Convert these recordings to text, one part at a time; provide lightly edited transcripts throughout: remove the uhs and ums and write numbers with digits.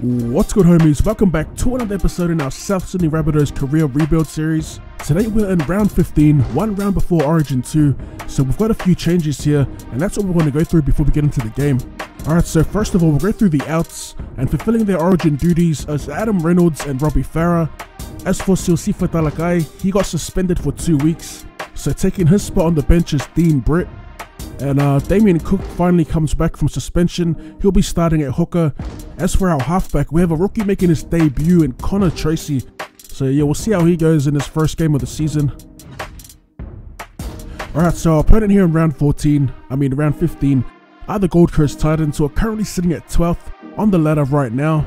What's good, homies? Welcome back to another episode in our South Sydney Rabbitohs career rebuild series. Today we're in round 15, one round before Origin 2, so we've got a few changes here, and that's what we're going to go through before we get into the game. Alright, so first of all, we'll go through the outs, and fulfilling their Origin duties as Adam Reynolds and Robbie Farah. As for Silsifa Talakai, he got suspended for 2 weeks, so taking his spot on the bench is Dean Britt. And Damien Cook finally comes back from suspension. He'll be starting at hooker. As for our halfback, we have a rookie making his debut in Connor Tracy. So yeah, we'll see how he goes in his first game of the season. Alright, so our opponent here in round 15 are the Gold Coast Titans, who are currently sitting at 12th on the ladder right now.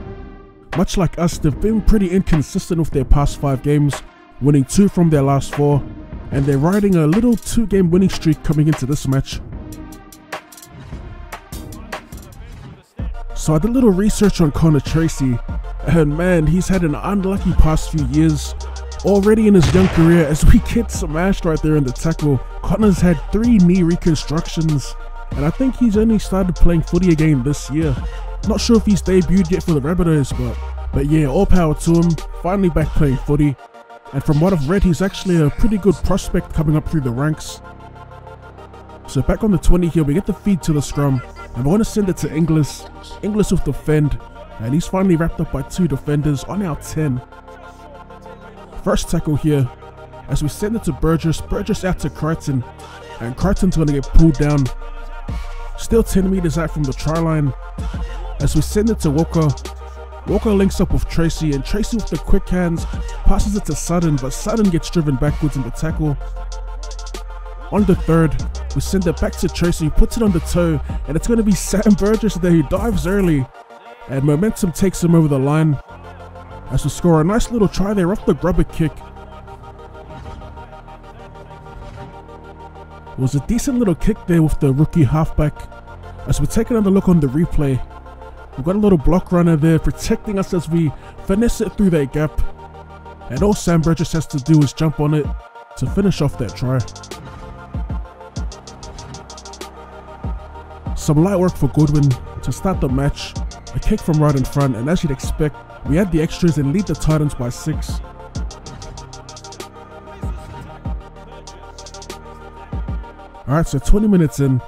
Much like us, they've been pretty inconsistent with their past 5 games, winning 2 from their last 4. And they're riding a little 2-game winning streak coming into this match. So I did a little research on Connor Tracy, and man, he's had an unlucky past few years. Already in his young career, as we get smashed right there in the tackle, Connor's had 3 knee reconstructions, and I think he's only started playing footy again this year. Not sure if he's debuted yet for the Rabbitohs, but yeah, all power to him, finally back playing footy. And from what I've read, he's actually a pretty good prospect coming up through the ranks. So back on the 20 here, we get the feed to the scrum, and we're going to send it to Inglis. Inglis with defend, and he's finally wrapped up by 2 defenders on our 10. First tackle here, as we send it to Burgess out to Crichton, and Crichton's going to get pulled down. Still 10 meters out from the try line, as we send it to Walker. Walker links up with Tracy, and Tracy with the quick hands passes it to Sutton, but Sutton gets driven backwards in the tackle. On the third, we send it back to Tracy, who puts it on the toe, and it's going to be Sam Burgess there, who dives early, and momentum takes him over the line as we score a nice little try there off the grubber kick. It was a decent little kick there with the rookie halfback. As we take another look on the replay, we've got a little block runner there protecting us as we finesse it through that gap, and all Sam Burgess has to do is jump on it to finish off that try. Some light work for Goodwin to start the match, a kick from right in front, and as you'd expect, we add the extras and lead the Titans by 6. Alright, so 20 minutes in,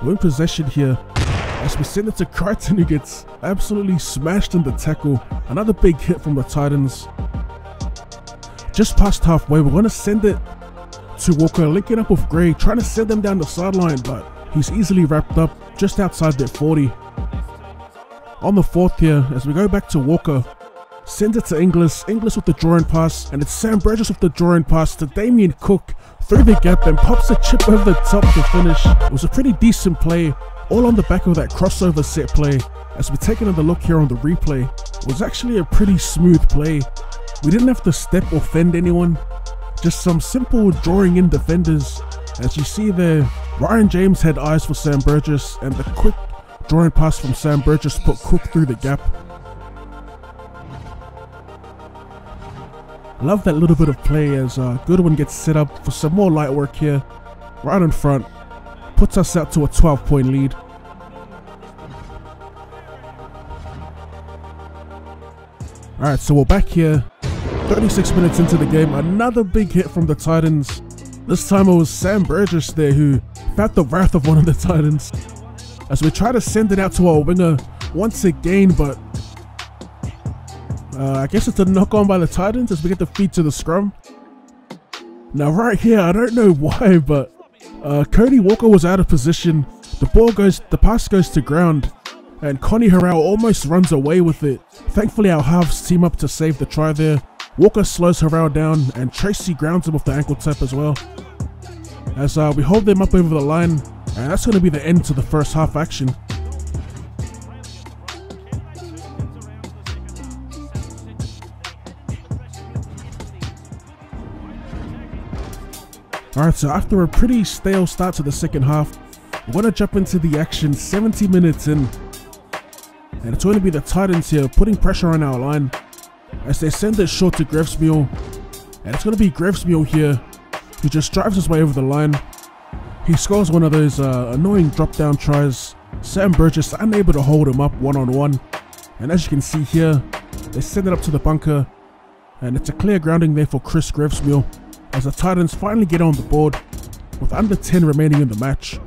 we're in possession here, as we send it to Crichton, who gets absolutely smashed in the tackle. Another big hit from the Titans. Just past halfway, we're going to send it to Walker, linking up with Gray, trying to send them down the sideline, but he's easily wrapped up just outside their 40. On the 4th here, as we go back to Walker, sends it to Inglis with the drawing pass, and it's Sam Burgess with the drawing pass to Damien Cook through the gap and pops a chip over the top to finish. It was a pretty decent play, all on the back of that crossover set play. As we take another look here on the replay, it was actually a pretty smooth play. We didn't have to step or fend anyone, just some simple drawing in defenders. As you see there, Ryan James had eyes for Sam Burgess, and the quick drawing pass from Sam Burgess put Cook through the gap. Love that little bit of play as Goodwin gets set up for some more light work here, right in front. Puts us out to a 12-point lead. Alright, so we're back here, 36 minutes into the game. Another big hit from the Titans. This time it was Sam Burgess there who felt the wrath of one of the Titans, as we try to send it out to our winger once again, but I guess it's a knock on by the Titans as we get the feed to the scrum. Now right here, I don't know why, but Cody Walker was out of position. The pass goes to ground, and Connie Harrell almost runs away with it. Thankfully our halves team up to save the try there. Walker slows Harrell down, and Tracy grounds him with the ankle tap as well. As we hold them up over the line, and that's going to be the end to the first half action. Alright, so after a pretty stale start to the second half, we're going to jump into the action 70 minutes in. And it's going to be the Titans here putting pressure on our line as they send it short to Grevesmeal. And it's going to be Grevesmeal here who just drives his way over the line. He scores one of those annoying drop down tries. Sam Burgess unable to hold him up one-on-one. And as you can see here, they send it up to the bunker, and it's a clear grounding there for Chris Grevesmeal as the Titans finally get on the board with under 10 remaining in the match.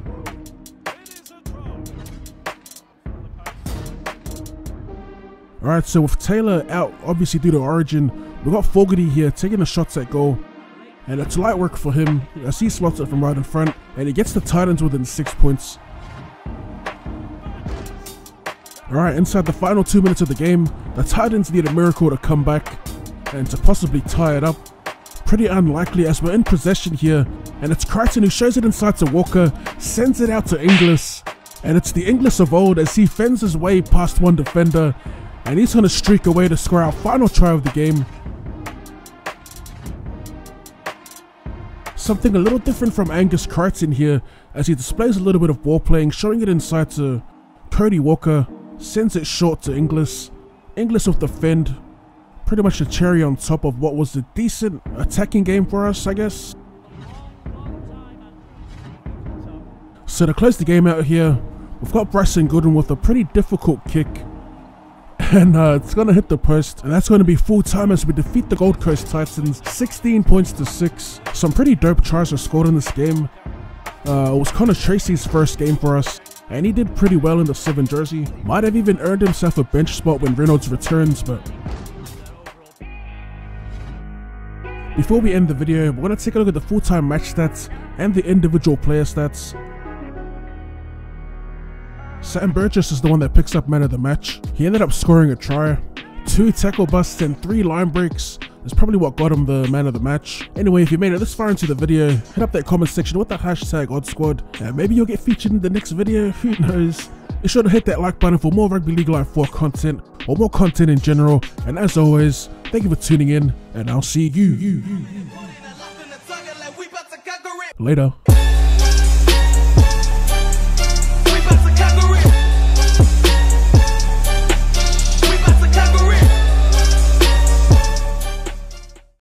Alright, so with Taylor out obviously due to origin, we've got Fogarty here taking the shots at goal, and it's light work for him as he slots it from right in front, and he gets the Titans within 6 points. Alright, inside the final 2 minutes of the game, the Titans need a miracle to come back and to possibly tie it up. Pretty unlikely as we're in possession here, and it's Crichton who shows it inside to Walker, sends it out to Inglis, and it's the Inglis of old as he fends his way past one defender, and he's going to streak away to score our final try of the game. Something a little different from Angus Crichton here as he displays a little bit of ball playing, showing it inside to Cody Walker, sends it short to Inglis. Inglis with the fend, pretty much a cherry on top of what was a decent attacking game for us, I guess. So to close the game out here, we've got Bryson Gooden with a pretty difficult kick. And it's going to hit the post, and that's going to be full time as we defeat the Gold Coast Titans 16 points to 6. Some pretty dope tries were scored in this game. It was Connor Tracy's first game for us, and he did pretty well in the 7 jersey. Might have even earned himself a bench spot when Reynolds returns, but before we end the video, we're going to take a look at the full-time match stats and the individual player stats. Sam Burgess is the one that picks up man of the match. He ended up scoring a try, 2 tackle busts and 3 line breaks. That's probably what got him the man of the match. Anyway, if you made it this far into the video, hit up that comment section with the hashtag OddsSquad, and maybe you'll get featured in the next video, who knows. Be sure to hit that like button for more Rugby League Live 4 content, or more content in general, and as always, thank you for tuning in, and I'll see you later.